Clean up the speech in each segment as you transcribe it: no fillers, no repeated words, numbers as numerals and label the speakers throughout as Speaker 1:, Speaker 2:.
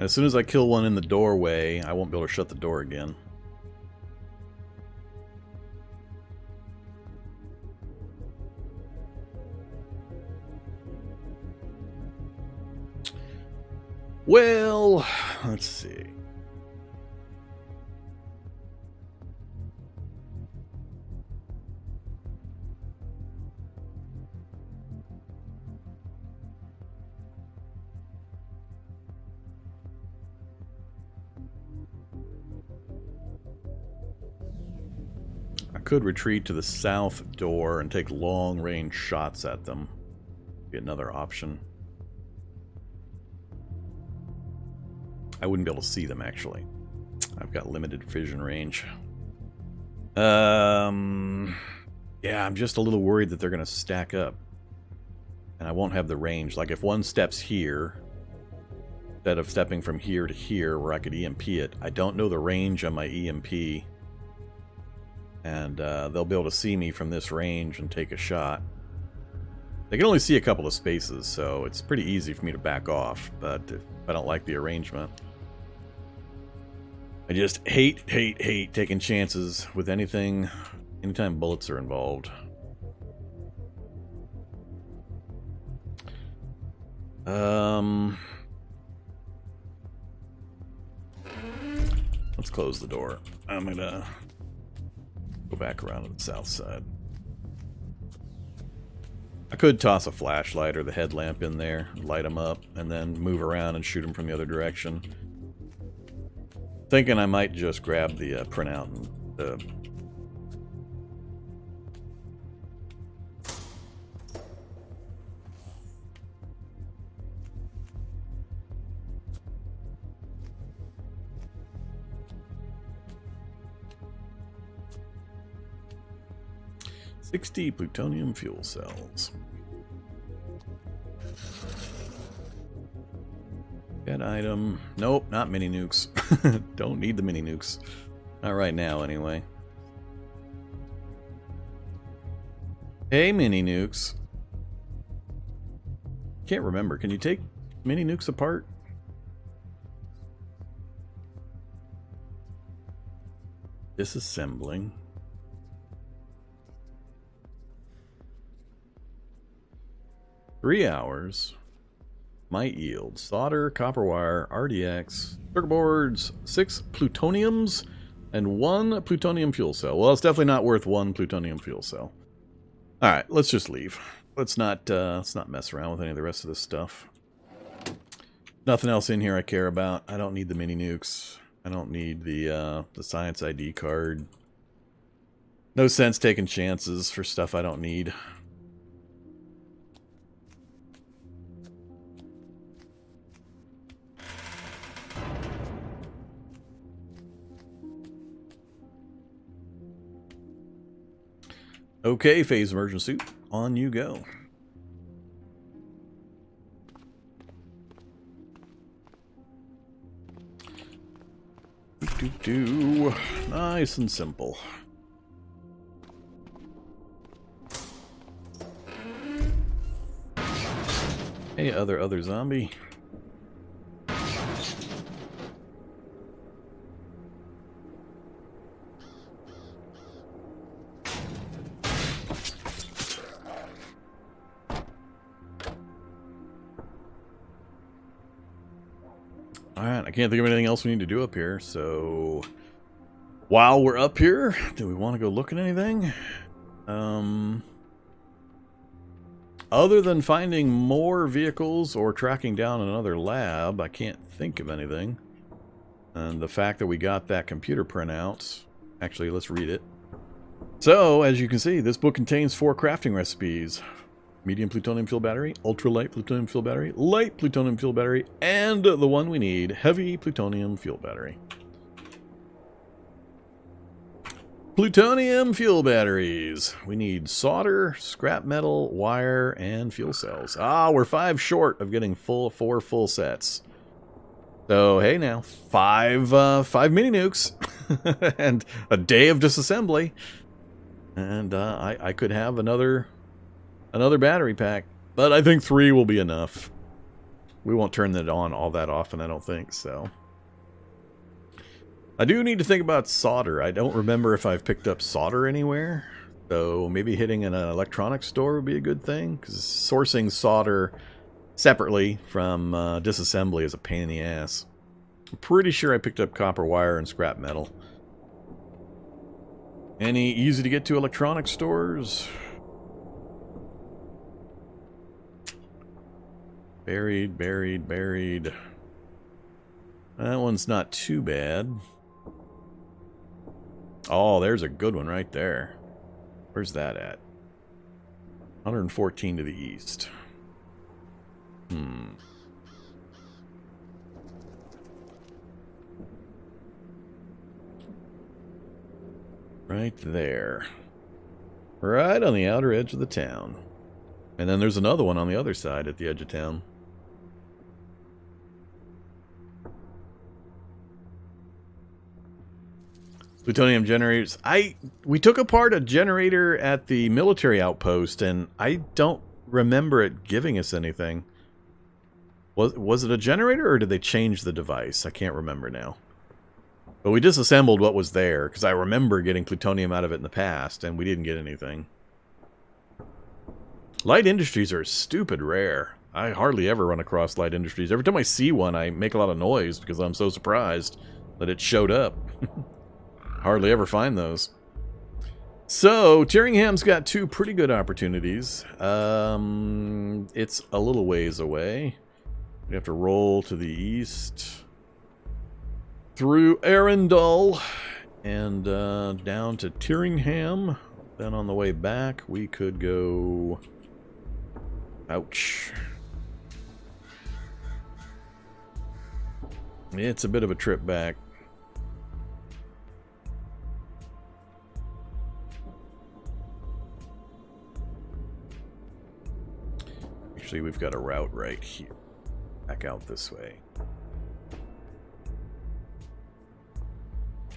Speaker 1: And as soon as I kill one in the doorway, I won't be able to shut the door again. Well, let's see. I could retreat to the south door and take long-range shots at them. Be another option. I wouldn't be able to see them, actually. I've got limited vision range. Yeah, I'm just a little worried that they're going to stack up. And I won't have the range. Like, if one steps here, instead of stepping from here to here where I could EMP it, I don't know the range on my EMP. And they'll be able to see me from this range and take a shot. They can only see a couple of spaces, so it's pretty easy for me to back off. But if I don't like the arrangement... I just hate taking chances with anything, anytime bullets are involved. Let's close the door. I'm gonna go back around to the south side. I could toss a flashlight or the headlamp in there, light them up, and then move around and shoot them from the other direction. Thinking I might just grab the printout and 60 plutonium fuel cells. Get item. Nope, not mini nukes. Don't need the mini nukes. Not right now, anyway. Hey, mini nukes. Can't remember. Can you take mini nukes apart? Disassembling. Three hours. Might yield solder, copper wire, RDX, circuit boards, 6 plutoniums, and 1 plutonium fuel cell. Well, it's definitely not worth 1 plutonium fuel cell. All right, let's just leave. Let's not mess around with any of the rest of this stuff. Nothing else in here I care about. I don't need the mini nukes. I don't need the science ID card. No sense taking chances for stuff I don't need. Okay, phase immersion suit, on you go. Nice and simple. Hey, other zombie. Alright, I can't think of anything else we need to do up here, so while we're up here, do we want to go look at anything? Other than finding more vehicles or tracking down another lab, I can't think of anything. And the fact that we got that computer printout, actually, let's read it. So, as you can see, this book contains 4 crafting recipes. Medium plutonium fuel battery, ultralight plutonium fuel battery, light plutonium fuel battery, and the one we need, heavy plutonium fuel battery. Plutonium fuel batteries. We need solder, scrap metal, wire, and fuel cells. Ah, we're 5 short of getting 4 full sets. So, hey now, 5 mini nukes and a day of disassembly. And I could have another battery pack, but I think 3 will be enough. We won't turn that on all that often, I don't think, so. I do need to think about solder. I don't remember if I've picked up solder anywhere. So maybe hitting an electronics store would be a good thing, because sourcing solder separately from disassembly is a pain in the ass. I'm pretty sure I picked up copper wire and scrap metal. Any easy to get to electronics stores? Buried, buried, buried. That one's not too bad. Oh, there's a good one right there. Where's that at? 114 to the east. Right there. Right on the outer edge of the town. And then there's another one on the other side at the edge of town. Plutonium generators. We took apart a generator at the military outpost, and I don't remember it giving us anything. Was it a generator, or did they change the device? I can't remember now. But we disassembled what was there, because I remember getting plutonium out of it in the past, and we didn't get anything. Light industries are stupid rare. I hardly ever run across light industries. Every time I see one, I make a lot of noise, because I'm so surprised that it showed up. Hardly ever find those. So, Tyringham's got two pretty good opportunities. It's a little ways away. We have to roll to the east. Through Arundel. And down to Tyringham. Then on the way back, we could go... Ouch. It's a bit of a trip back. Actually, we've got a route right here. Back out this way.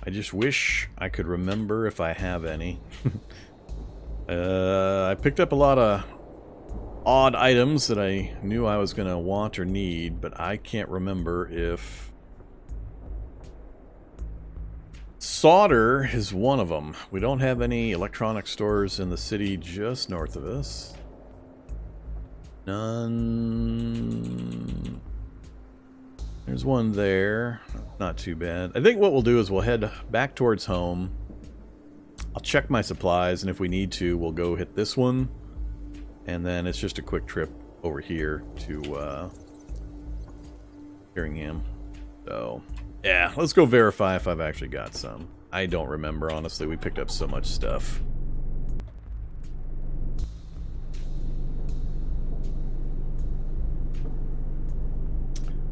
Speaker 1: I just wish I could remember if I have any. I picked up a lot of odd items that I knew I was going to want or need, but I can't remember if... Solder is one of them. We don't have any electronic stores in the city just north of us. None. There's one there. Not too bad. I think what we'll do is we'll head back towards home. I'll check my supplies, and if we need to, we'll go hit this one. And then it's just a quick trip over here to Tyringham. So, yeah, let's go verify if I've actually got some. I don't remember, honestly. We picked up so much stuff.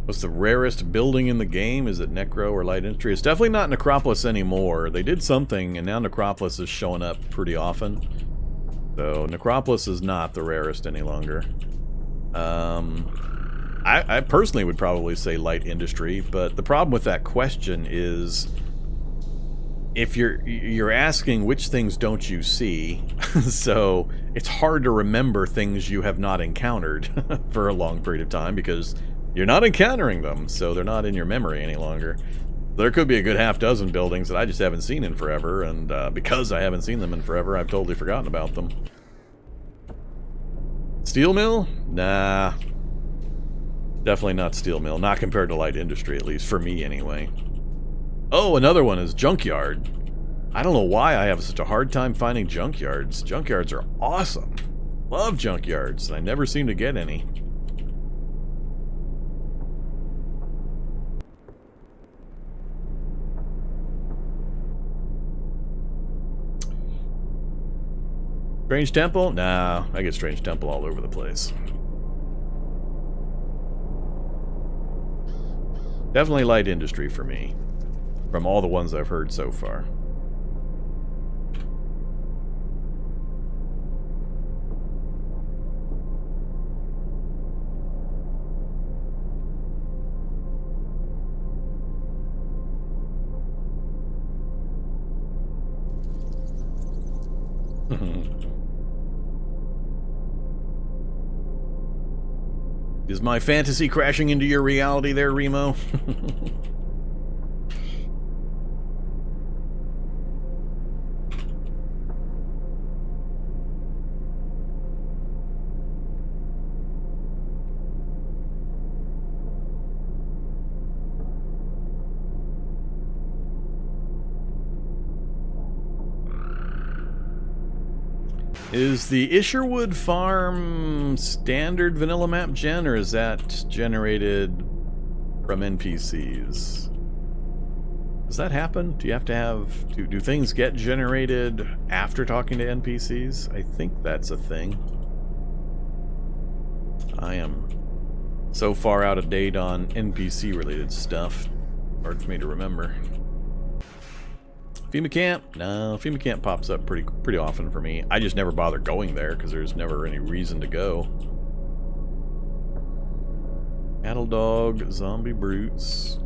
Speaker 1: What's the rarest building in the game? Is it Necro or Light Industry? It's definitely not Necropolis anymore. They did something, and now Necropolis is showing up pretty often. So, Necropolis is not the rarest any longer. I personally would probably say Light Industry, but the problem with that question is... if you're asking which things don't you see, so it's hard to remember things you have not encountered for a long period of time, because... you're not encountering them, so they're not in your memory any longer. There could be a good half dozen buildings that I just haven't seen in forever, and because I haven't seen them in forever, I've totally forgotten about them. Steel mill? Nah. Definitely not steel mill. Not compared to light industry, at least for me anyway. Oh, another one is junkyard. I don't know why I have such a hard time finding junkyards. Junkyards are awesome. Love junkyards, and I never seem to get any. Strange Temple? Nah, I get Strange Temple all over the place. Definitely light industry for me, from all the ones I've heard so far. Is my fantasy crashing into your reality there, Remo? Is the Isherwood farm standard vanilla map gen, or is that generated from NPCs? Does that happen? Do you have to have... Do things get generated after talking to NPCs? I think that's a thing. I am so far out of date on NPC-related stuff. Hard for me to remember. FEMA camp? No, FEMA camp pops up pretty often for me. I just never bother going there because there's never any reason to go. Cattle dog, zombie brutes.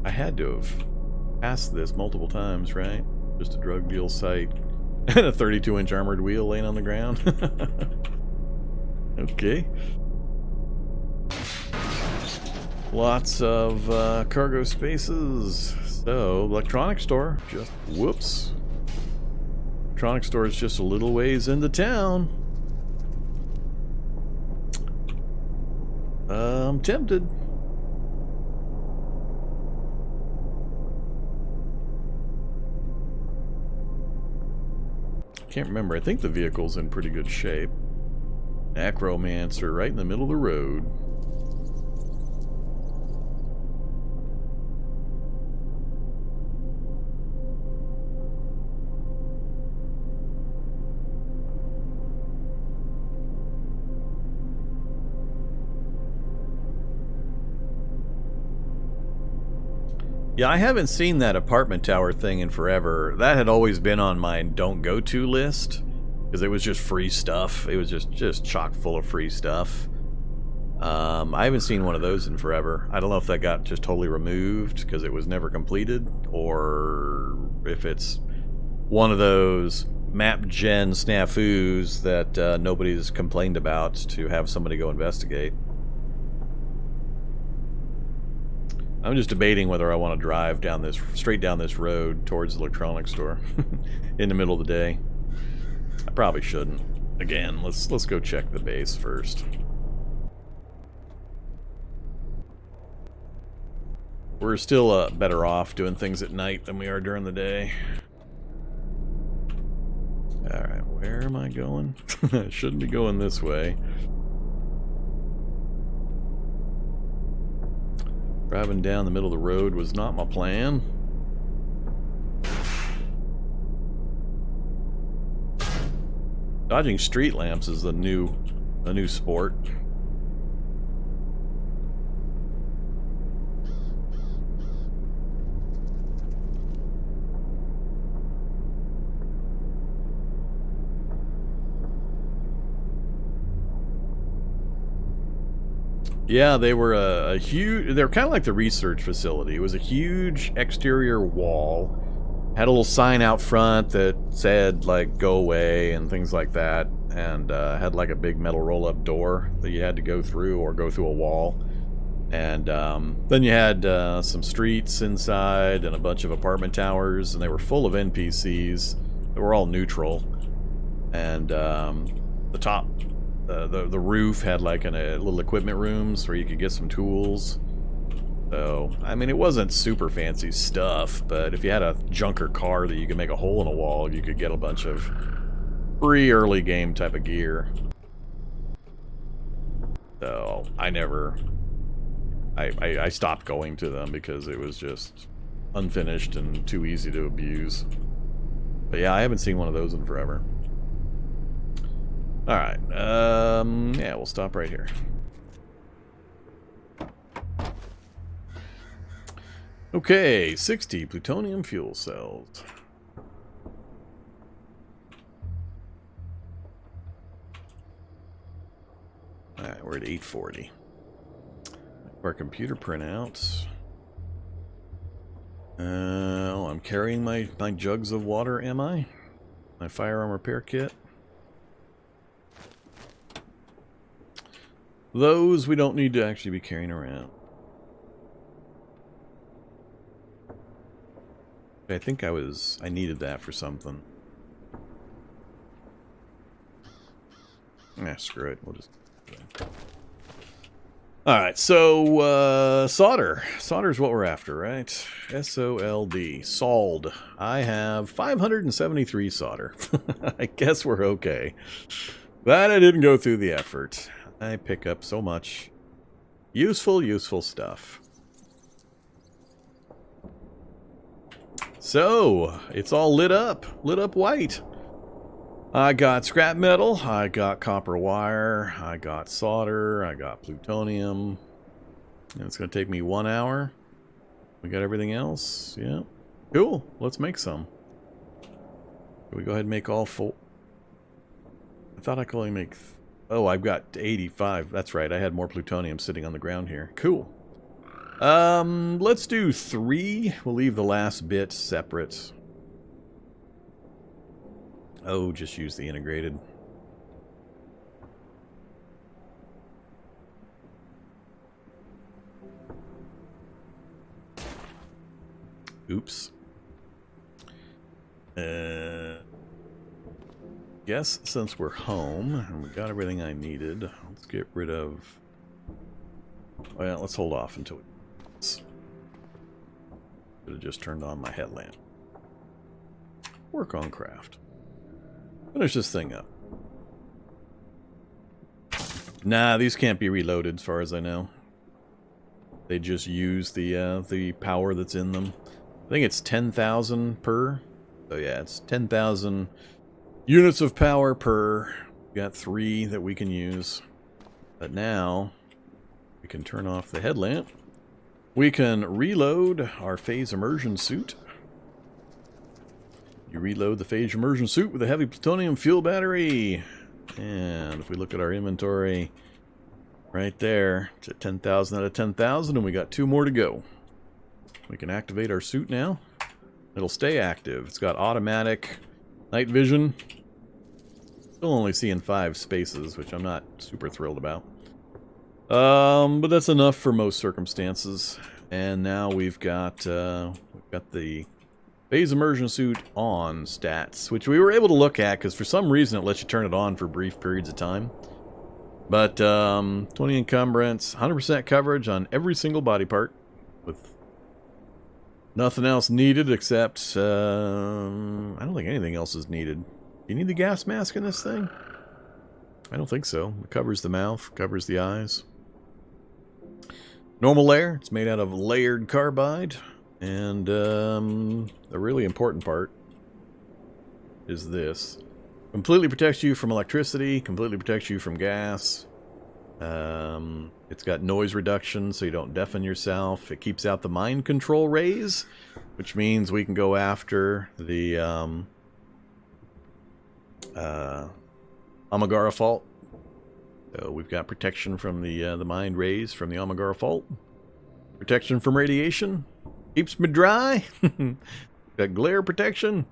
Speaker 1: I had to have passed this multiple times, right? Just a drug deal site and a 32-inch armored wheel laying on the ground. Okay. Lots of cargo spaces. So, electronics store, just, whoops. Electronics store is just a little ways into town. I'm tempted. Can't remember. I think the vehicle's in pretty good shape. Acromancer right in the middle of the road. Yeah, I haven't seen that apartment tower thing in forever. That had always been on my don't go to list because it was just free stuff. It was just chock full of free stuff. I haven't seen one of those in forever. I don't know if that got just totally removed because it was never completed, or if it's one of those map gen snafus that nobody's complained about to have somebody go investigate. I'm just debating whether I want to drive down this straight down this road towards the electronics store in the middle of the day. I probably shouldn't. Again, let's go check the base first. We're still better off doing things at night than we are during the day. Alright, where am I going? I shouldn't be going this way. Driving down the middle of the road was not my plan. Dodging street lamps is a new sport. Yeah, they were a huge... They were kind of like the research facility. It was a huge exterior wall. Had a little sign out front that said, like, go away and things like that. And had, like, a big metal roll-up door that you had to go through or go through a wall. And then you had some streets inside and a bunch of apartment towers. And they were full of NPCs. They were all neutral. And the top... The roof had like a little equipment rooms where you could get some tools. So, I mean, it wasn't super fancy stuff, but if you had a junker car that you could make a hole in a wall, you could get a bunch of free early game type of gear. So, I stopped going to them because it was just unfinished and too easy to abuse. But yeah, I haven't seen one of those in forever. Alright, yeah, we'll stop right here. Okay, 60 plutonium fuel cells. Alright, we're at 840. Our computer printouts. Oh, I'm carrying my jugs of water, am I? My firearm repair kit. Those we don't need to actually be carrying around. I think I needed that for something. Yeah, screw it. We'll just... Alright, so, solder. Solder's what we're after, right? S-O-L-D. Sold. I have 573 solder. I guess we're okay. Glad I didn't go through the effort. I pick up so much useful stuff. So, it's all lit up white. I got scrap metal, I got copper wire, I got solder, I got plutonium. And it's going to take me 1 hour. We got everything else? Yeah. Cool. Let's make some. Can we go ahead and make all full? I thought I could only make... Oh, I've got 85. That's right. I had more plutonium sitting on the ground here. Cool. Let's do 3. We'll leave the last bit separate. Oh, just use the integrated. Oops. Guess since we're home and we got everything I needed, let's get rid of... Well, let's hold off until we... Should have just turned on my headlamp. Work on craft. Finish this thing up. Nah, these can't be reloaded as far as I know. They just use the power that's in them. I think it's 10,000 per. So yeah, it's 10,000 units of power per. We got 3 that we can use. But now we can turn off the headlamp. We can reload our phase immersion suit. You reload the phase immersion suit with a heavy plutonium fuel battery. And if we look at our inventory, right there, it's at 10,000 out of 10,000, and we got 2 more to go. We can activate our suit now. It'll stay active. It's got automatic night vision. Still only seeing 5 spaces, which I'm not super thrilled about. But that's enough for most circumstances. And now we've got the phase immersion suit on stats, which we were able to look at because for some reason it lets you turn it on for brief periods of time. But 20 encumbrance, 100% coverage on every single body part with nothing else needed except I don't think anything else is needed. Do you need the gas mask in this thing? I don't think so. It covers the mouth, covers the eyes. Normal layer. It's made out of layered carbide. And the really important part is this. Completely protects you from electricity, completely protects you from gas. It's got noise reduction so you don't deafen yourself. It keeps out the mind control rays, which means we can go after the Amagara fault. So we've got protection from the mind rays from the Amagara fault. Protection from radiation. Keeps me dry. Got glare protection.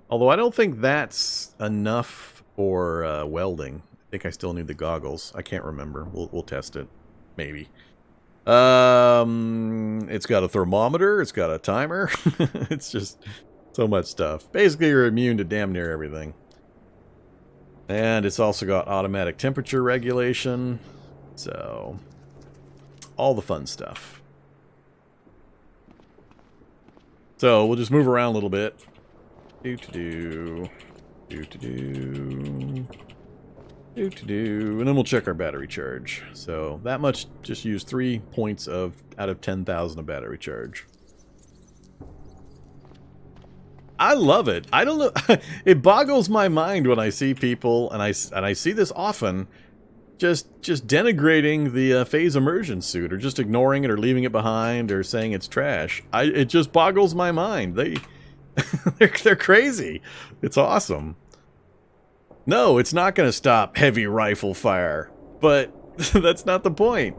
Speaker 1: Although I don't think that's enough for welding. I think I still need the goggles. I can't remember. We'll test it. Maybe. It's got a thermometer. It's got a timer. It's just so much stuff. Basically, you're immune to damn near everything. And it's also got automatic temperature regulation. So, all the fun stuff. So, we'll just move around a little bit. And then we'll check our battery charge. So, that much, just use 3 points out of 10,000 of battery charge. I love it. I don't know. It boggles my mind when I see people, and I see this often, just denigrating the phase immersion suit, or just ignoring it, or leaving it behind, or saying it's trash. It just boggles my mind. They're crazy. It's awesome. No, it's not going to stop heavy rifle fire, but that's not the point.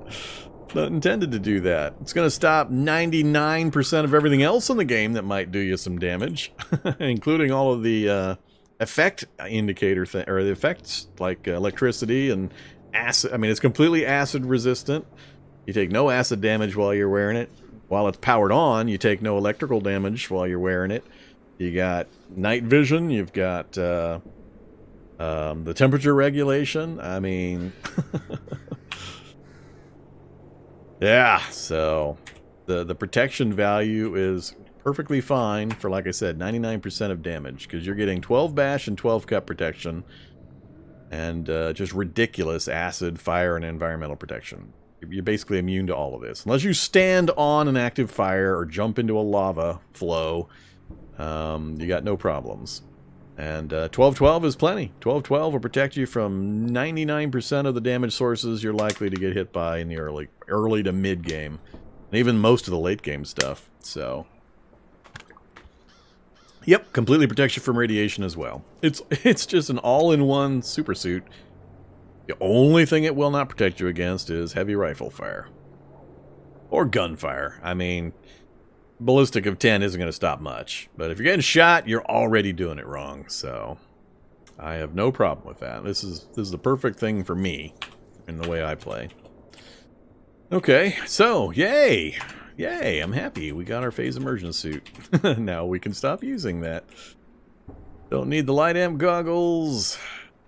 Speaker 1: Not intended to do that. It's going to stop 99% of everything else in the game that might do you some damage, including all of the effect indicator or the effects like electricity and acid. I mean, it's completely acid resistant. You take no acid damage while you're wearing it. While it's powered on, you take no electrical damage while you're wearing it. You got night vision. You've got the temperature regulation. I mean, yeah. So the protection value is perfectly fine for, like I said, 99% of damage, because you're getting 12 bash and 12 cut protection, and just ridiculous acid, fire, and environmental protection. You're basically immune to all of this. Unless you stand on an active fire or jump into a lava flow, you got no problems. And 12-12 is plenty. 12-12 will protect you from 99% of the damage sources you're likely to get hit by in the early to mid game. And even most of the late game stuff. So, yep, completely protects you from radiation as well. It's just an all-in-one super suit. The only thing it will not protect you against is heavy rifle fire. Or gunfire. I mean, ballistic of 10 isn't going to stop much. But if you're getting shot, you're already doing it wrong. So, I have no problem with that. This is the perfect thing for me in the way I play. Okay, so, yay! Yay, I'm happy. We got our phase immersion suit. Now we can stop using that. Don't need the light amp goggles.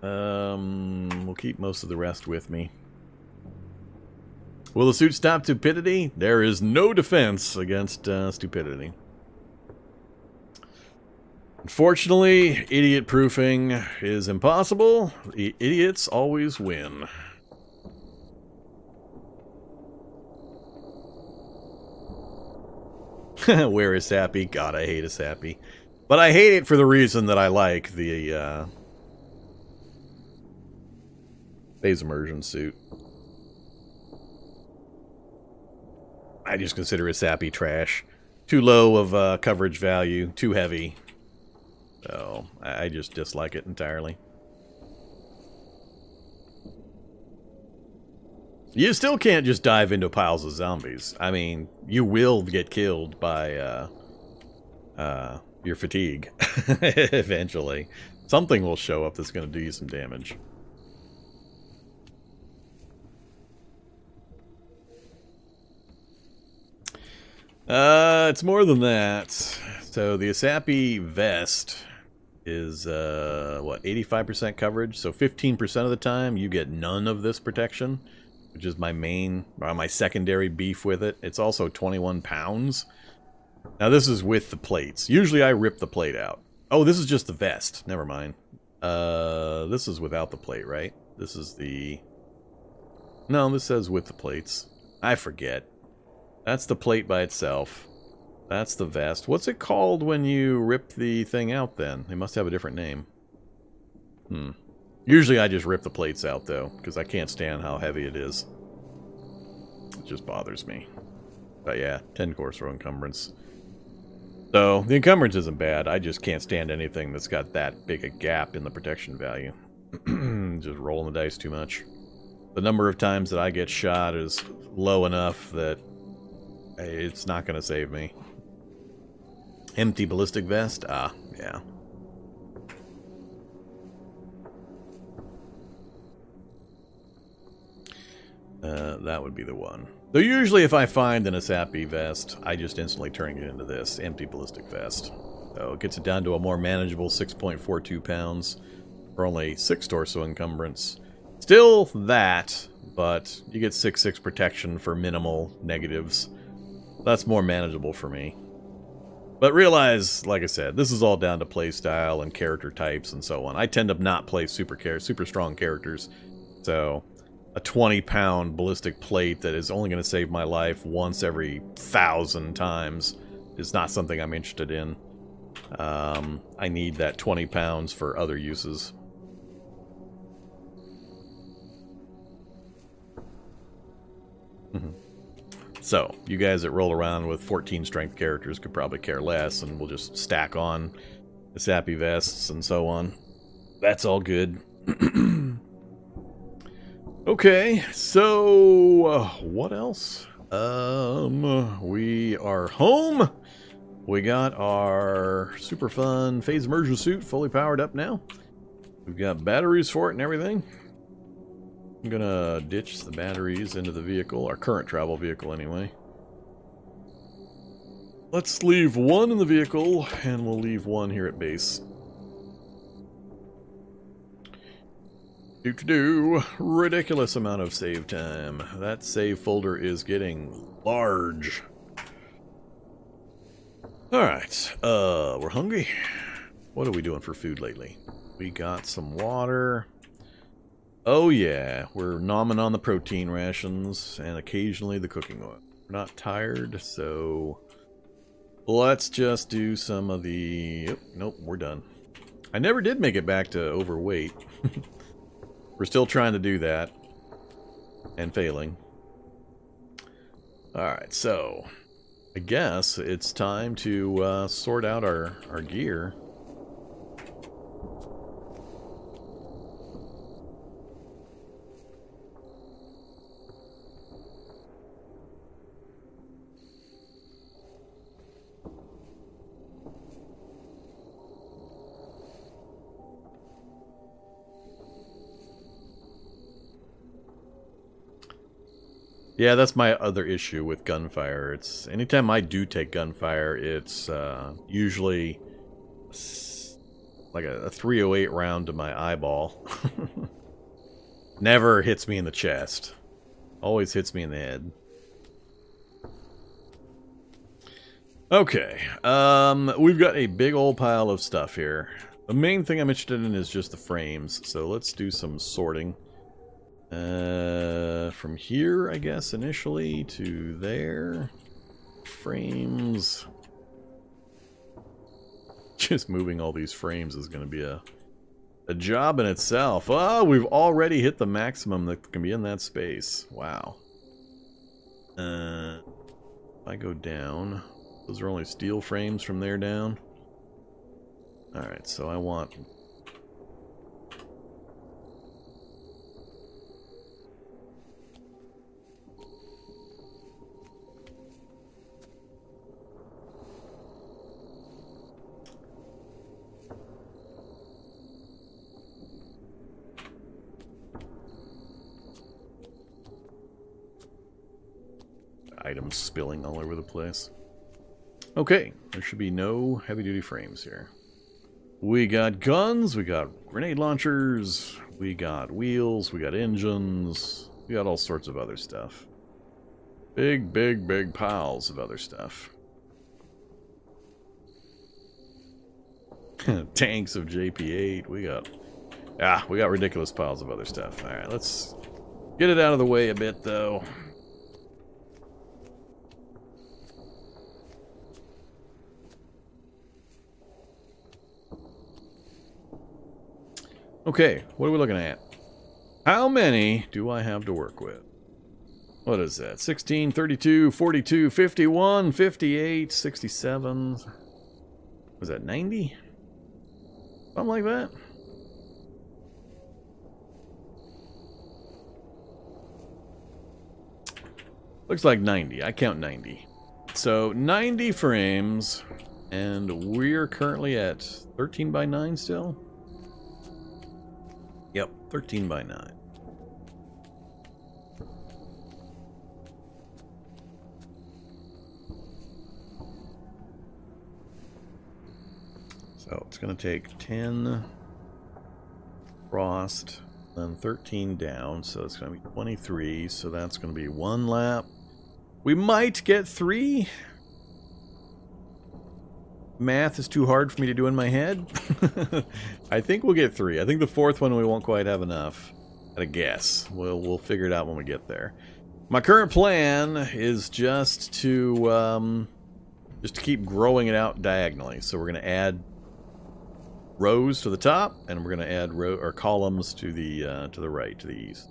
Speaker 1: We'll keep most of the rest with me. Will the suit stop stupidity? There is no defense against stupidity. Unfortunately, idiot proofing is impossible. The idiots always win. Where is Sappy? God, I hate a Sappy. But I hate it for the reason that I like the phase immersion suit. I just consider a Sappy trash. Too low of coverage value, too heavy. So, I just dislike it entirely. You still can't just dive into piles of zombies. I mean, you will get killed by your fatigue eventually. Something will show up that's going to do you some damage. It's more than that. So the Asapi vest is, what, 85% coverage? So 15% of the time you get none of this protection, which is my main, or my secondary beef with it. It's also 21 pounds. Now this is with the plates. Usually I rip the plate out. Oh, this is just the vest. Never mind. This is without the plate, right? This is the... No, this says with the plates. I forget. That's the plate by itself. That's the vest. What's it called when you rip the thing out then? They must have a different name. Usually I just rip the plates out though, because I can't stand how heavy it is. It just bothers me. But yeah, 10 course row encumbrance. So, the encumbrance isn't bad. I just can't stand anything that's got that big a gap in the protection value. Just rolling the dice too much. The number of times that I get shot is low enough that it's not going to save me. Empty ballistic vest? Ah, yeah. That would be the one. So usually if I find an Asapi vest, I just instantly turn it into this empty ballistic vest. So it gets it down to a more manageable 6.42 pounds for only 6 torso encumbrance. Still that, but you get 6/6 protection for minimal negatives. That's more manageable for me. But realize, like I said, this is all down to playstyle and character types and so on. I tend to not play super strong characters, so a 20-pound ballistic plate that is only going to save my life once every 1,000 times is not something I'm interested in. I need that 20 pounds for other uses. So, you guys that roll around with 14 strength characters could probably care less, and we'll just stack on the sappy vests and so on. That's all good. Okay, so what else? We are home. We got our super fun phase immersion suit fully powered up now. We've got batteries for it and everything. I'm gonna ditch the batteries into the vehicle, our current travel vehicle anyway. Let's leave one in the vehicle, and we'll leave one here at base. Ridiculous amount of save time. That save folder is getting large. Alright, we're hungry. What are we doing for food lately? We got some water. Oh yeah, we're nomming on the protein rations and occasionally the cooking oil. We're not tired, so let's just do some of the... Oh, nope, we're done. I never did make it back to overweight. We're still trying to do that. And failing. Alright, so I guess it's time to sort out our gear. Yeah, that's my other issue with gunfire. It's anytime I do take gunfire, it's usually like a 308 round to my eyeball. Never hits me in the chest. Always hits me in the head. Okay, we've got a big old pile of stuff here. The main thing I'm interested in is just the frames, so let's do some sorting. From here, I guess, initially, to there. Frames. Just moving all these frames is going to be a job in itself. Oh, we've already hit the maximum that can be in that space. Wow. If I go down, those are only steel frames from there down. Alright, so I want... items spilling all over the place. Okay, there should be no heavy-duty frames here. We got guns, we got grenade launchers, we got wheels, we got engines, we got all sorts of other stuff. Big, big, big piles of other stuff. Tanks of JP-8, we got ridiculous piles of other stuff. Alright, let's get it out of the way a bit, though. Okay, what are we looking at? How many do I have to work with? What is that? 16, 32, 42, 51, 58, 67. Was that 90? Something like that? Looks like 90. I count 90. So 90 frames, and we're currently at 13 by 9 still? Yep, 13 by 9. So it's going to take 10 frost, then 13 down, so it's going to be 23, so that's going to be 1 lap. We might get 3. Math is too hard for me to do in my head. I think we'll get 3. I think the 4th one we won't quite have enough. At a guess. We'll figure it out when we get there. My current plan is just to keep growing it out diagonally. So we're going to add rows to the top, and we're going to add columns to the right, to the east,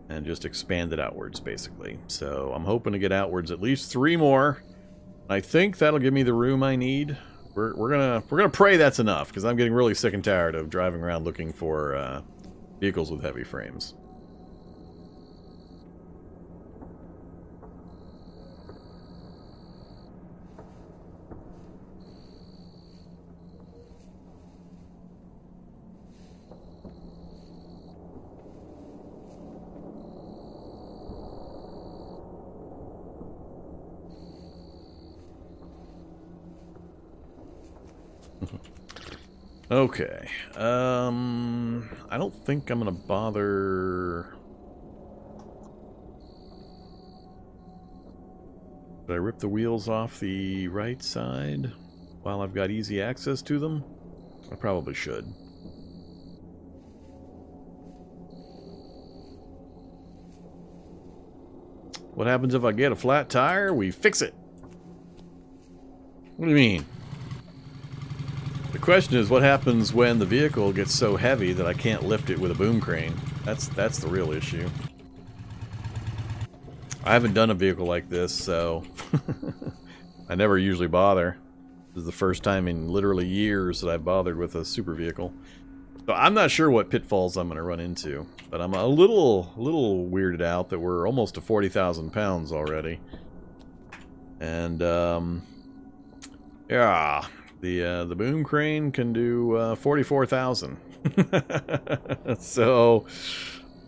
Speaker 1: and just expand it outwards, basically. So I'm hoping to get outwards at least 3 more. I think that'll give me the room I need. We're gonna pray that's enough, because I'm getting really sick and tired of driving around looking for vehicles with heavy frames. Okay. I don't think I'm gonna bother. Did I rip the wheels off the right side while I've got easy access to them? I probably should. What happens if I get a flat tire? We fix it. What do you mean? The question is, what happens when the vehicle gets so heavy that I can't lift it with a boom crane? That's the real issue. I haven't done a vehicle like this, so I never usually bother. This is the first time in literally years that I've bothered with a super vehicle. So I'm not sure what pitfalls I'm going to run into, but I'm a little weirded out that we're almost to 40,000 pounds already. And yeah, the boom crane can do 44,000. So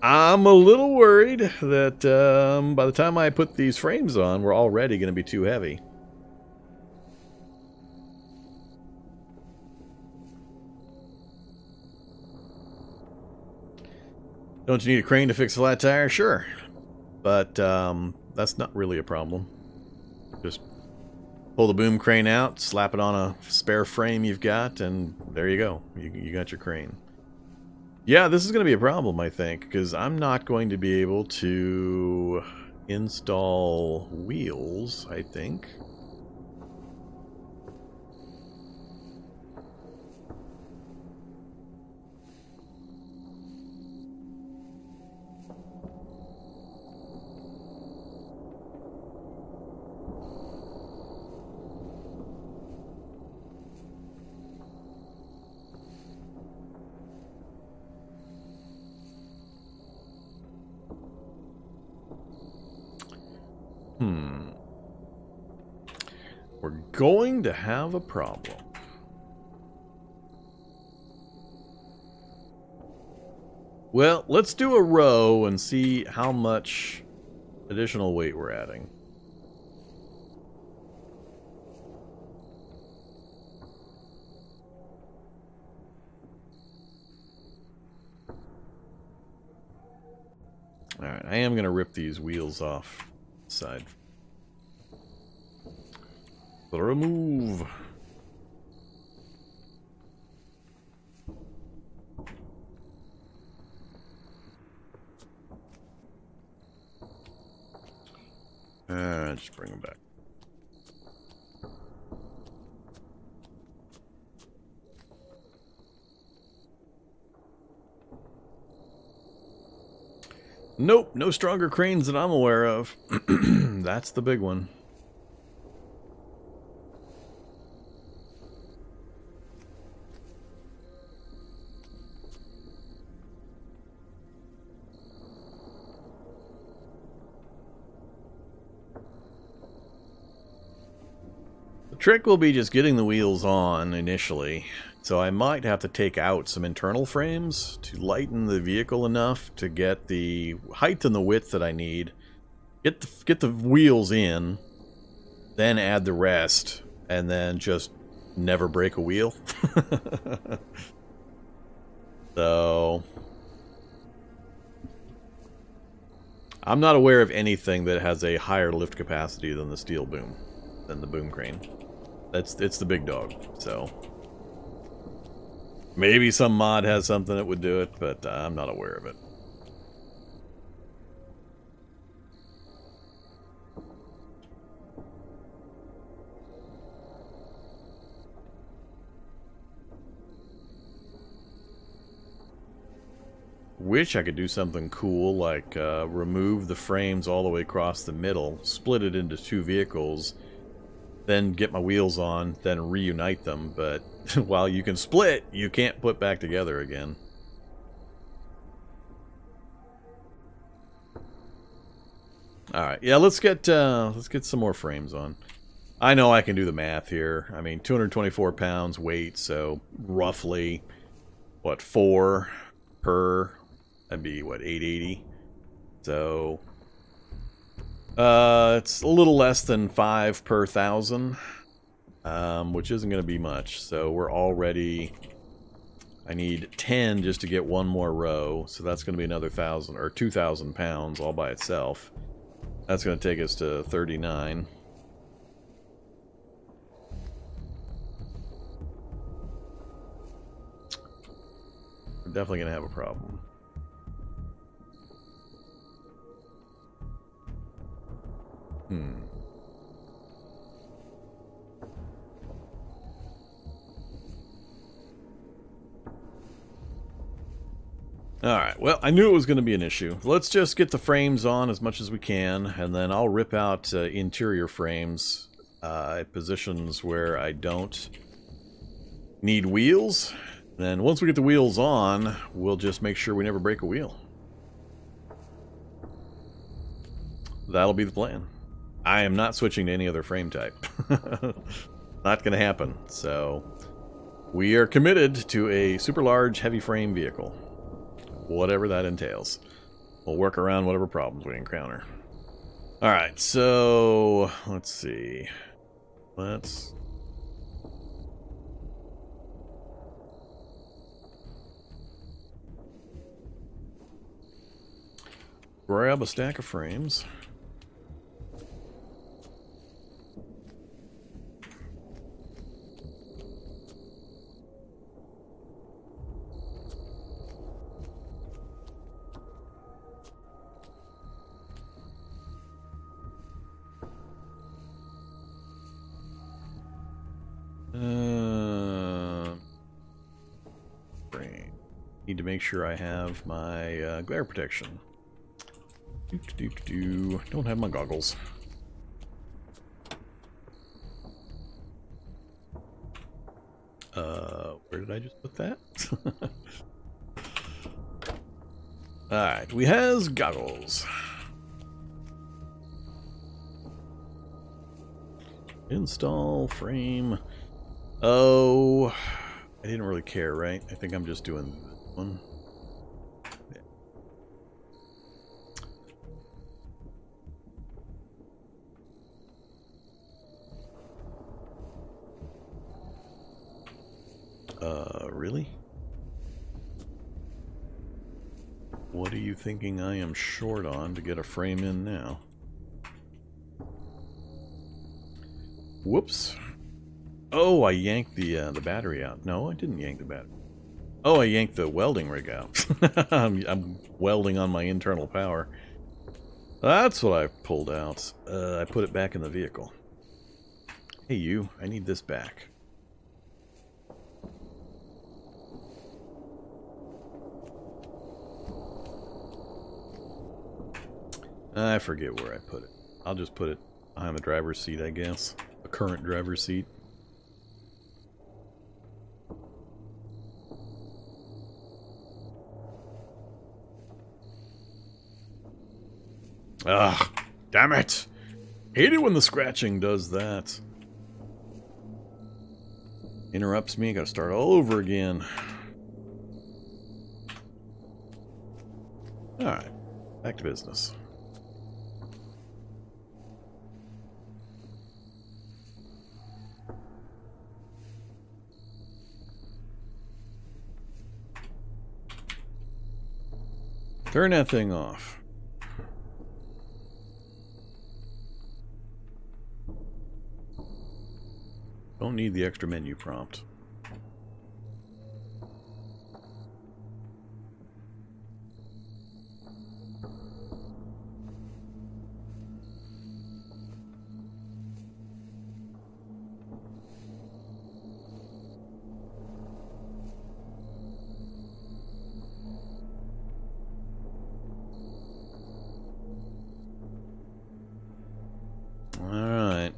Speaker 1: I'm a little worried that by the time I put these frames on, we're already going to be too heavy. Don't you need a crane to fix a flat tire? Sure. But that's not really a problem. Just pull the boom crane out, slap it on a spare frame you've got, and there you go. You got your crane. Yeah, this is going to be a problem, I think, because I'm not going to be able to install wheels, I think. We're going to have a problem. Well, let's do a row and see how much additional weight we're adding. Alright, I am going to rip these wheels off the side. Remove. Just bring them back. Nope, no stronger cranes that I'm aware of. That's the big one. Trick will be just getting the wheels on initially, so I might have to take out some internal frames to lighten the vehicle enough to get the height and the width that I need. Get the wheels in, then add the rest, and then just never break a wheel. So I'm not aware of anything that has a higher lift capacity than the steel boom, than the boom crane. It's the big dog, so maybe some mod has something that would do it, but I'm not aware of it. Wish I could do something cool like remove the frames all the way across the middle, split it into two vehicles, then get my wheels on, then reunite them, but while you can split, you can't put back together again. Alright, yeah, let's get some more frames on. I know I can do the math here. I mean, 224 pounds weight, so roughly, what, 4 per, that'd be, what, 880? So it's a little less than 5 per 1,000. which isn't going to be much. So we're already... I need 10 just to get one more row, so that's going to be another 1,000 or 2,000 pounds all by itself. That's going to take us to 39. We're definitely going to have a problem. Alright, well, I knew it was going to be an issue. Let's just get the frames on as much as we can, and then I'll rip out interior frames at positions where I don't need wheels. Then once we get the wheels on, we'll just make sure we never break a wheel. That'll be the plan. I am not switching to any other frame type. Not going to happen. So, we are committed to a super large heavy frame vehicle. Whatever that entails. We'll work around whatever problems we encounter. Alright, so let's see. Let's grab a stack of frames. Need to make sure I have my glare protection. Don't have my goggles. Where did I just put that? Alright, we has goggles. Install frame. Oh, I didn't really care, right? I think I'm just doing this one. Really? What are you thinking I am short on to get a frame in now? Whoops. Oh, I yanked the battery out. No, I didn't yank the battery. Oh, I yanked the welding rig out. I'm welding on my internal power. That's what I pulled out. I put it back in the vehicle. Hey you, I need this back. I forget where I put it. I'll just put it behind the driver's seat, I guess. The current driver's seat. Ugh, damn it! Hate it when the scratching does that. Interrupts me, gotta start all over again. Alright, back to business. Turn that thing off. Don't need the extra menu prompt. Alright.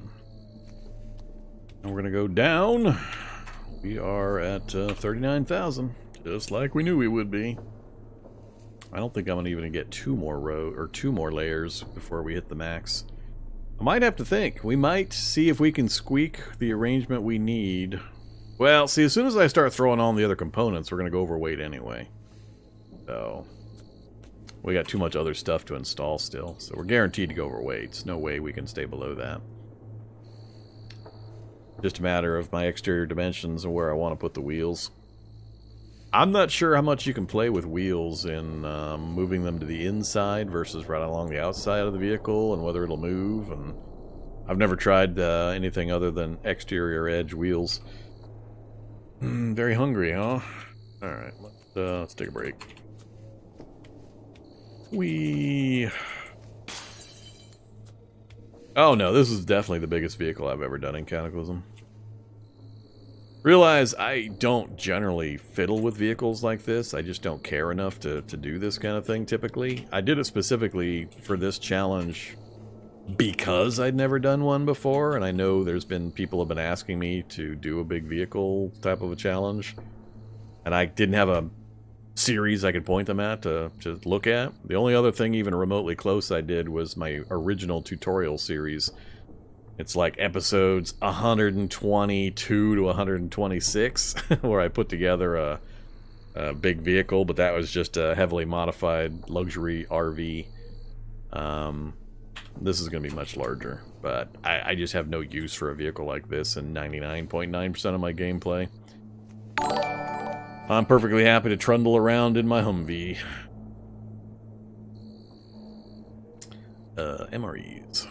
Speaker 1: And we're going to go down. We are at 39,000. Just like we knew we would be. I don't think I'm going to even get two more layers before we hit the max. I might have to think. We might see if we can squeak the arrangement we need. Well, see, as soon as I start throwing on the other components, we're going to go overweight anyway. So, we got too much other stuff to install still. So we're guaranteed to go overweight. There's no way we can stay below that. Just a matter of my exterior dimensions and where I want to put the wheels. I'm not sure how much you can play with wheels in moving them to the inside versus right along the outside of the vehicle, and whether it'll move. And I've never tried anything other than exterior edge wheels. Very hungry, huh? Alright, let's take a break. Oh no, this is definitely the biggest vehicle I've ever done in Cataclysm. Realize I don't generally fiddle with vehicles like this. I just don't care enough to do this kind of thing typically. I did it specifically for this challenge because I'd never done one before, and I know there's been people have been asking me to do a big vehicle type of a challenge, and I didn't have a series I could point them at to look at. The only other thing even remotely close I did was my original tutorial series. It's like episodes 122 to 126, where I put together a big vehicle, but that was just a heavily modified luxury RV. This is going to be much larger, but I just have no use for a vehicle like this in 99.9% of my gameplay. I'm perfectly happy to trundle around in my Humvee. MREs.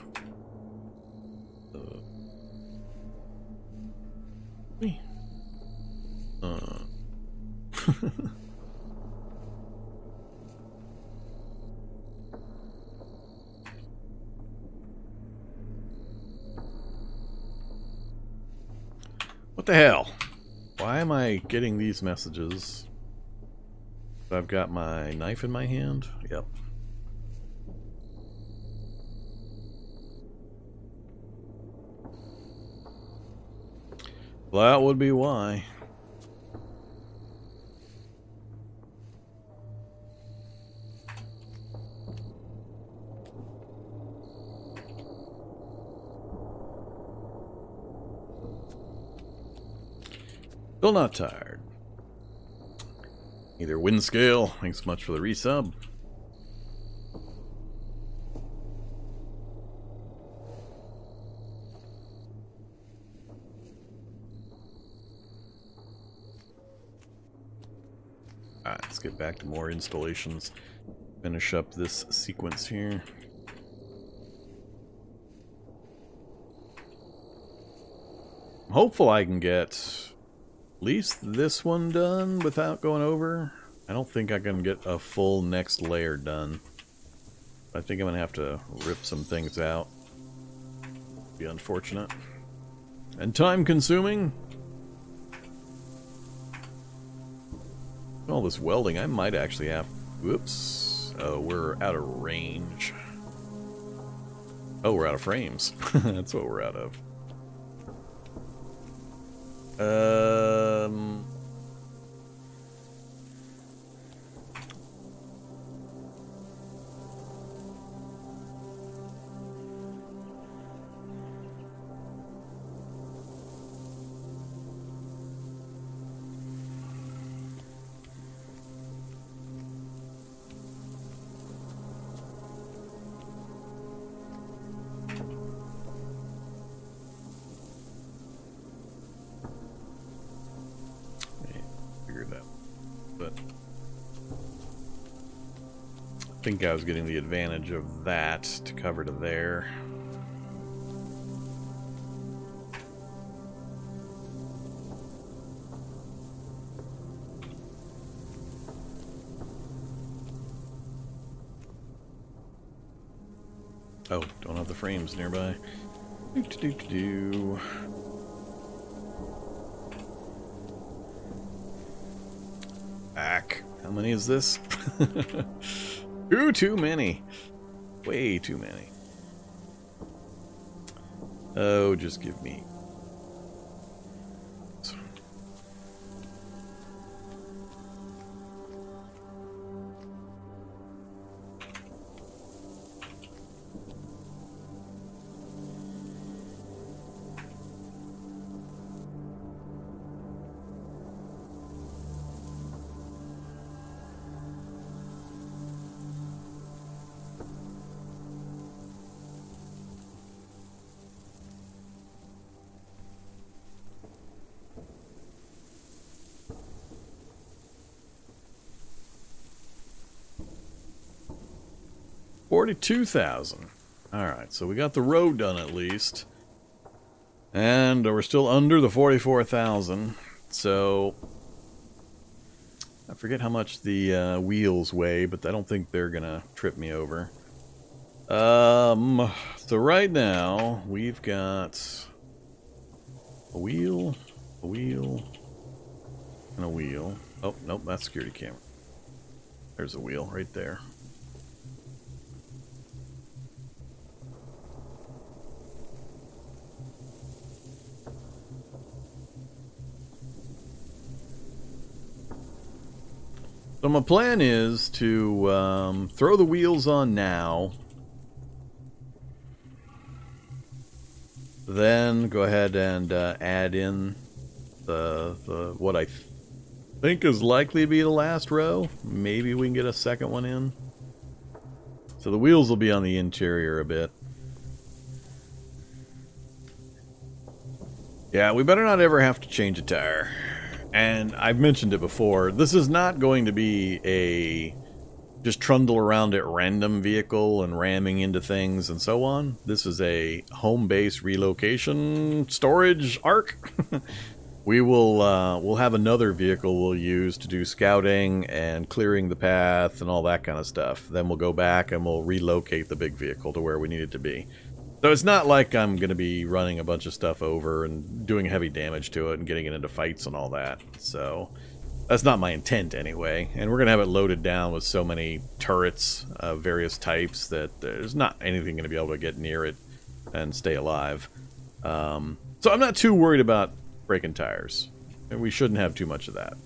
Speaker 1: What the hell? Why am I getting these messages? I've got my knife in my hand? Yep. That would be why. Still not tired. Either wind scale. Thanks much for the resub. Alright, let's get back to more installations. Finish up this sequence here. I'm hopeful I can get at least this one done without going over. I don't think I can get a full next layer done. I think I'm going to have to rip some things out. Be unfortunate. And time consuming. All this welding, I might actually have... Whoops. Oh, we're out of range. Oh, we're out of frames. That's what we're out of. I think I was getting the advantage of that to cover to there. Oh, don't have the frames nearby. Back. How many is this? Too many. Way too many. Oh, just give me... 42,000. Alright, so we got the road done at least. And we're still under the 44,000. So I forget how much the wheels weigh, but I don't think they're gonna trip me over. So right now we've got a wheel, and a wheel. Oh, nope, that's security camera. There's a wheel right there. So my plan is to throw the wheels on now, then go ahead and add in the what I think is likely to be the last row. Maybe we can get a second one in. So the wheels will be on the interior a bit. Yeah, we better not ever have to change a tire. And I've mentioned it before, this is not going to be a just trundle around at random vehicle and ramming into things and so on. This is a home base relocation storage arc. We will we'll have another vehicle we'll use to do scouting and clearing the path and all that kind of stuff. Then we'll go back and we'll relocate the big vehicle to where we need it to be. So it's not like I'm going to be running a bunch of stuff over and doing heavy damage to it and getting it into fights and all that. So that's not my intent anyway. And we're going to have it loaded down with so many turrets of various types that there's not anything going to be able to get near it and stay alive. So I'm not too worried about breaking tires. And we shouldn't have too much of that.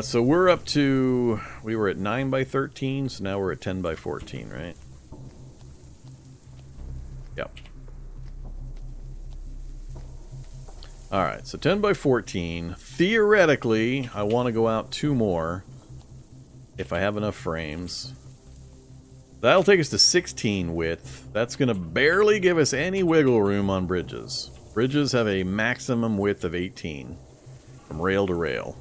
Speaker 1: So we're up to... We were at 9x13, so now we're at 10x14, right? Yep. Alright, so 10x14. Theoretically, I want to go out 2 more if I have enough frames. That'll take us to 16 width. That's going to barely give us any wiggle room on bridges. Bridges have a maximum width of 18 from rail to rail.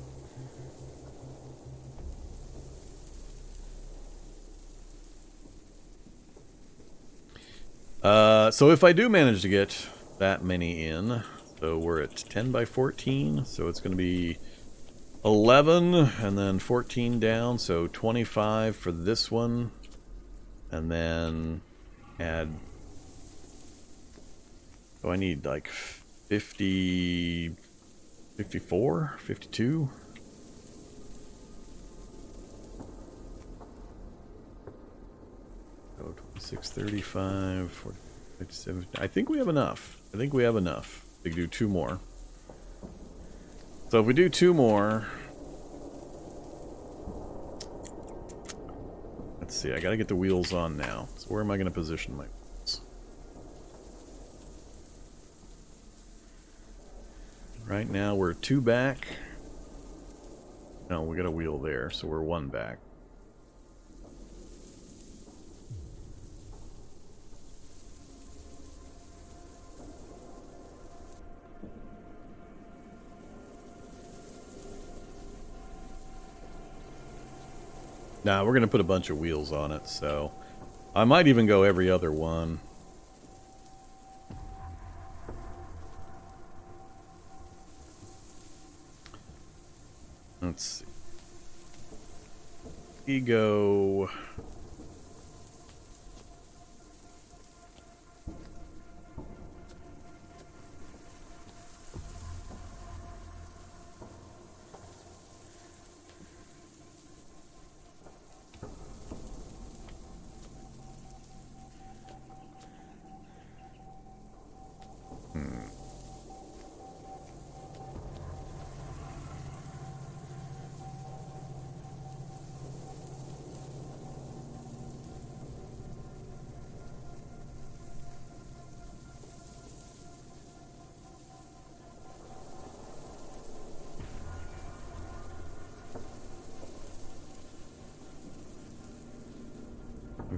Speaker 1: So if I do manage to get that many in, so we're at 10x14, so it's going to be 11 and then 14 down, so 25 for this one, and then add, oh, I need like 50, 54, 52. Oh, 26, 35, 40, 57. I think we have enough. I think we have enough to do 2 more. So if we do 2 more, let's see, I gotta get the wheels on now. So where am I gonna position my wheels? Right now we're 2 back. No, we got a wheel there, so we're 1 back. Nah, we're going to put a bunch of wheels on it, so I might even go every other one. Let's see. We go...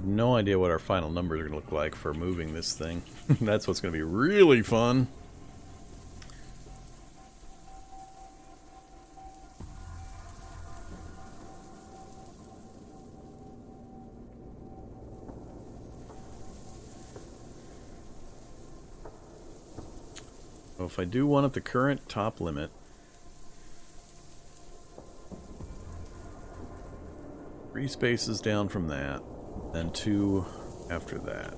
Speaker 1: no idea what our final numbers are going to look like for moving this thing. That's what's going to be really fun. So if I do one at the current top limit, 3 spaces down from that, then 2 after that.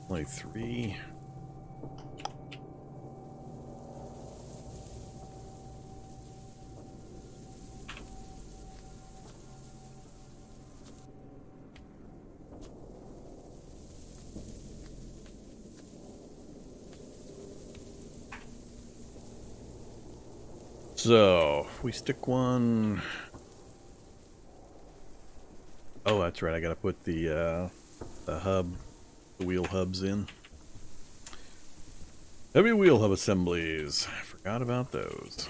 Speaker 1: Only 3. So, if we stick one... Oh, that's right, I gotta put the hub, the wheel hubs in. Heavy wheel hub assemblies. I forgot about those.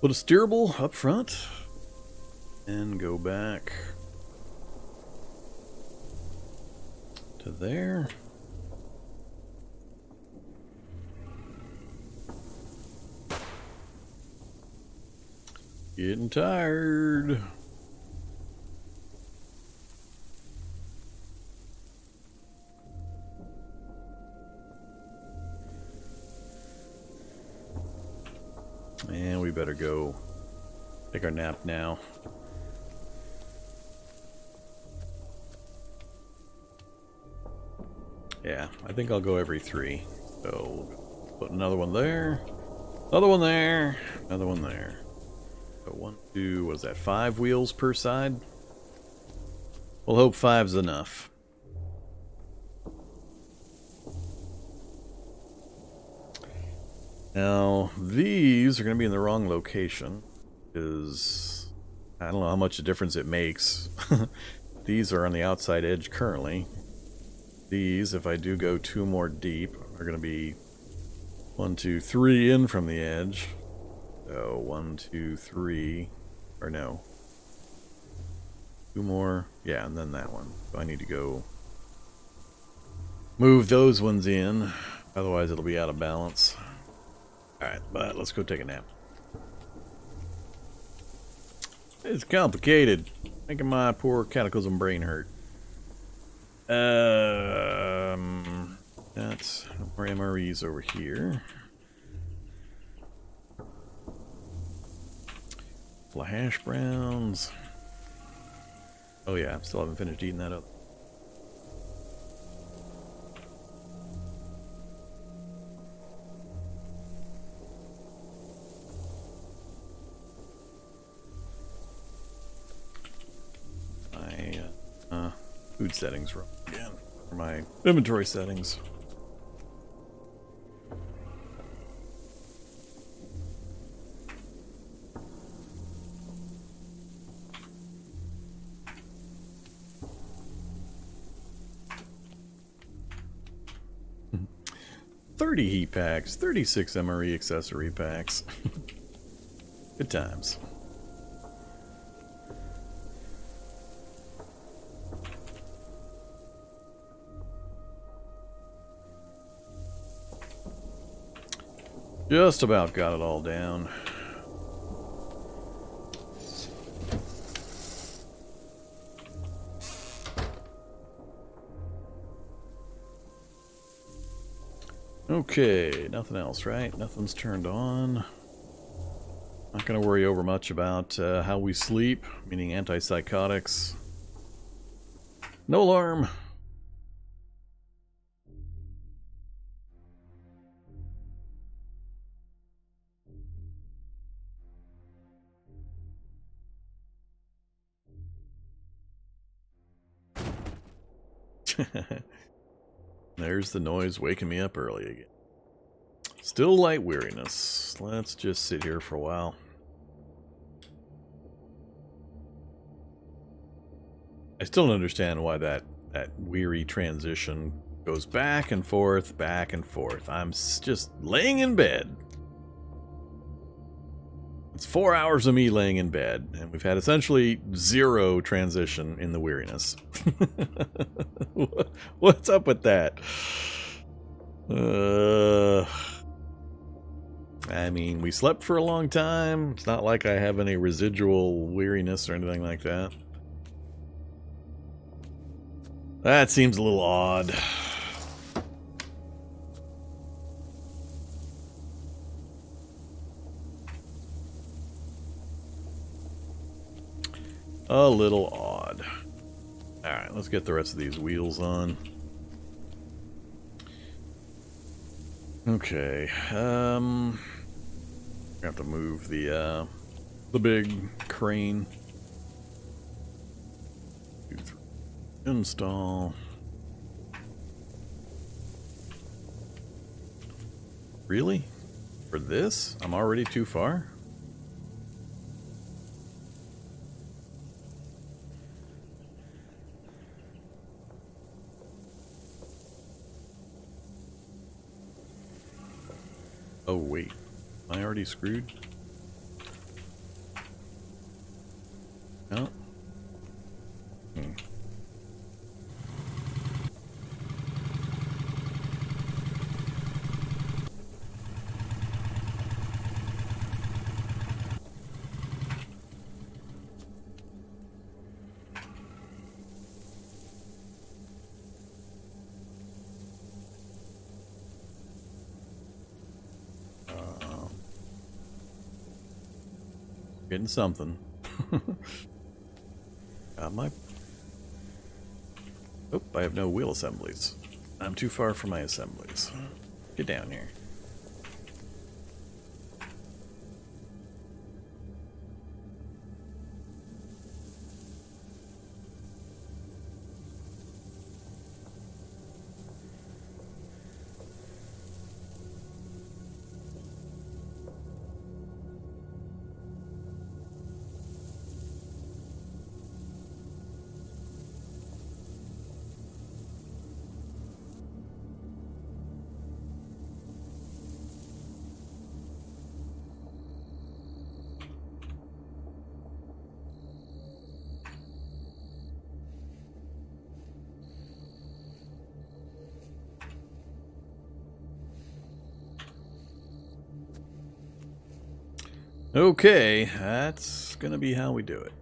Speaker 1: Put a steerable up front and go back to there. Getting tired. And we better go take our nap now. Yeah, I think I'll go every 3. So put another one there, another one there, another one there. So 1, 2, what is that, 5 wheels per side? We'll hope 5's enough. Now, these are going to be in the wrong location, because I don't know how much a difference it makes. These are on the outside edge currently. These, if I do go 2 more deep, are going to be 1, 2, 3 in from the edge. So 1, 2, 3, or no. 2 more, yeah, and then that one. So I need to go move those ones in, otherwise it'll be out of balance. Alright, but let's go take a nap. It's complicated. Making my poor Cataclysm brain hurt. That's more MREs over here. Full of hash browns. Oh yeah, still haven't finished eating that up. My food settings wrong again. Or my inventory settings. Heat packs, 36 MRE accessory packs. Good times. Just about got it all down. Okay, nothing else, right? Nothing's turned on. Not going to worry over much about how we sleep, meaning antipsychotics. No alarm. There's the noise waking me up early again. Still light weariness. Let's just sit here for a while. I still don't understand why that weary transition goes back and forth, back and forth. I'm just laying in bed. It's 4 hours of me laying in bed, and we've had essentially zero transition in the weariness. What's up with that? I mean, we slept for a long time. It's not like I have any residual weariness or anything like that. That seems a little odd. A little odd. Alright, let's get the rest of these wheels on. Okay, I have to move the big crane. Install. Really? For this? I'm already too far? Oh wait, am I already screwed? No? Getting something. Got my... Oh, I have no wheel assemblies. I'm too far from my assemblies. Get down here. Okay, that's gonna be how we do it.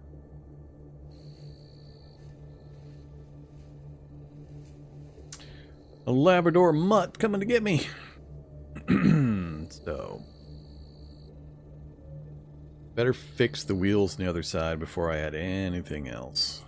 Speaker 1: A Labrador mutt coming to get me. So, better fix the wheels on the other side before I add anything else.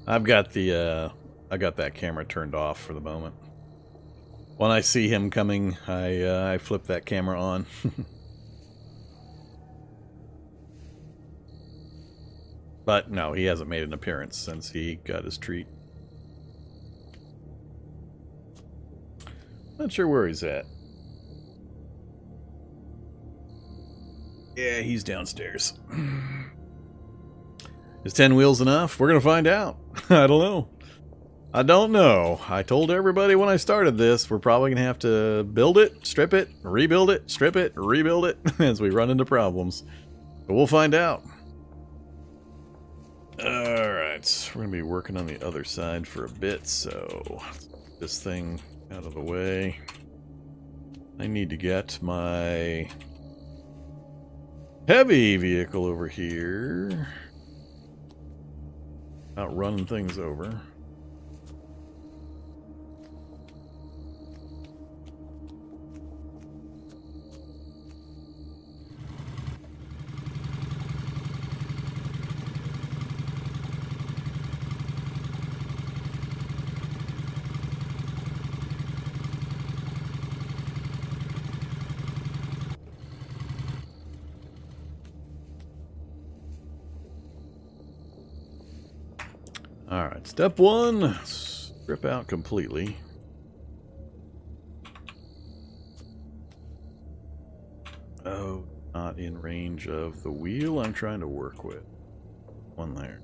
Speaker 1: I got that camera turned off for the moment. When I see him coming, I flip that camera on. But no, he hasn't made an appearance since he got his treat. Not sure where he's at. Yeah, he's downstairs. Is 10 wheels enough? We're going to find out. I don't know. I don't know. I told everybody when I started this, we're probably going to have to build it, strip it, rebuild it, strip it, rebuild it, as we run into problems. But we'll find out. Alright, we're going to be working on the other side for a bit, so this thing out of the way. I need to get my heavy vehicle over here. Not running things over. Alright, step one, strip out completely. Oh, not in range of the wheel I'm trying to work with. One there.